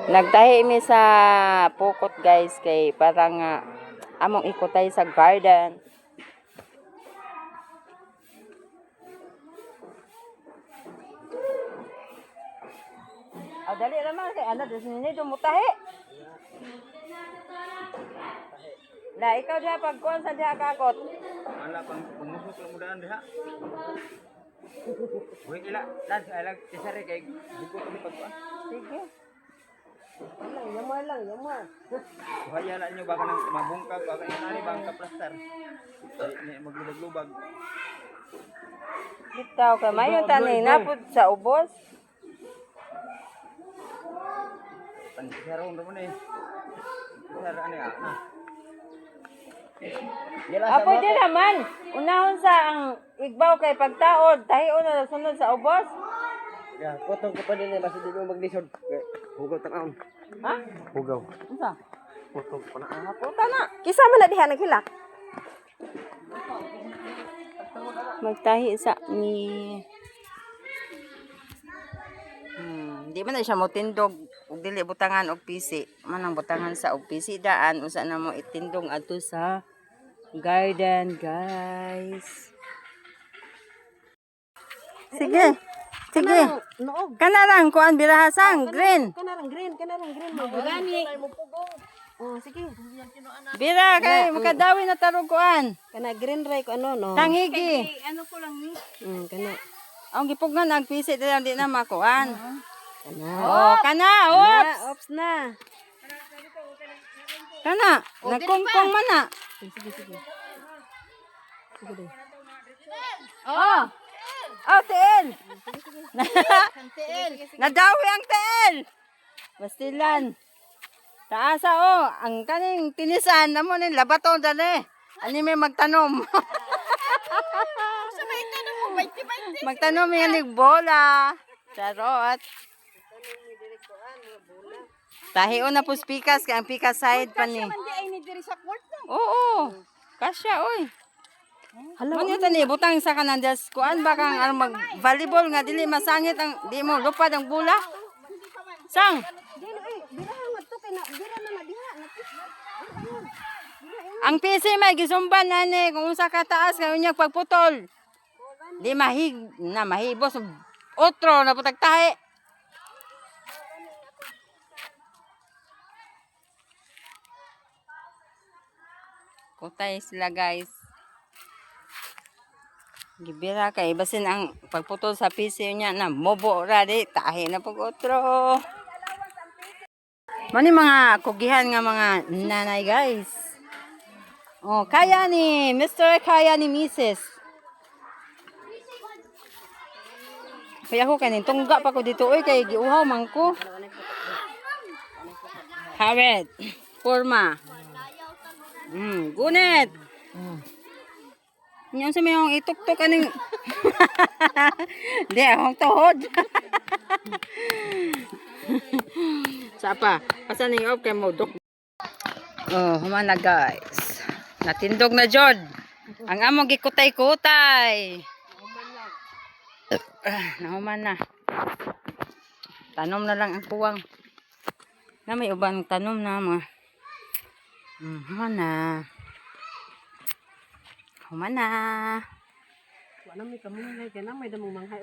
Nagtahi mi sa pukot guys kay parang among ikotay sa garden. Dali naman kay ana des ni dumutahi. La ikaw diha pagkuan sa diha kakot. Wala pang pumusok lang mudaan diha. Uy ila, lad alag tisari kay buko ni pagkuan. Sige. Yamar lang, yamar. Buhaya lang nyo baka nang mabungkag baka inani bang kaplastar. Ni maglubag-lubag. Bitaw ka mayon tani napud sa ubos. Pansarong mo ni. Sara ani na. Apo di naman. Unahon sa ang igbaw kay pagtaod, tahion na sunod sa ubos. Ya, potong ko pa din eh, basta di mo maglisod. Hugaw tanaw. Ha? Hugaw. Unsa? Potong ko na. Puta na. Kisa man na diha naghilak. Magtahi sa ni di man na siya mo tindog ug dili butangan og pisi. Manang butangan sa og pisi daan usa na mo itindong adto sa garden, guys. Sige. Sige. Noog. Kana lang kuan birahasang green. Kanarang green mo. Gani. Oh, sige. Bira kay makadawi na tarog kuan. Kana green ray ko ano no. Tangigi. Ano ko lang ni? Kana. Ang gipugnan ang pisi di na makuan. Kana. Oh, kana. Oops. Ops na. Kana. Nagkungkong man na. Sige. Sige deh. Oh. Oh, tiil. Nadawi ang tiil. Bastilan. Taasa oh, ang kaning tinisan namo ni labaton dali. Ani may magtanom. Sa may tanom mo, 20. Magtanom yan nig bola. Charot. Tahion na pus pikas kay ang pikas side pa ni. Oo. Kasya oy. Mo ni tani butang sa kanan des kuan bakang ang mag volleyball nga dili masangit ang di mo lupad ang bola. Sang. Ang PC may gisumban nani kung usa ka taas kay unya pagputol. Di mahibos otro na putag tahi. Kutay sila guys. Gibira kay basin ang pagputol sa PC niya na mobo ra di tahi na pag otro. Mani mga kugihan nga mga nanay guys. Oh, kaya ni Mr. Kaya ni Mrs. Kaya ako kanin tungga pa ko dito oy kay giuhaw man ko. Haret. Forma. Gunit. Yan sa mayong ituktok aning. Di akong tuhod. Sapa, pasan ning op kay mo dok. Oh, humana guys. Natindog na jod. Ang among gikutay-kutay. Nahuman na. Tanom na lang ang kuwang. Na may ubang tanom na mga. Humana. Humana. Wala may kamunay kay na may damong manghay.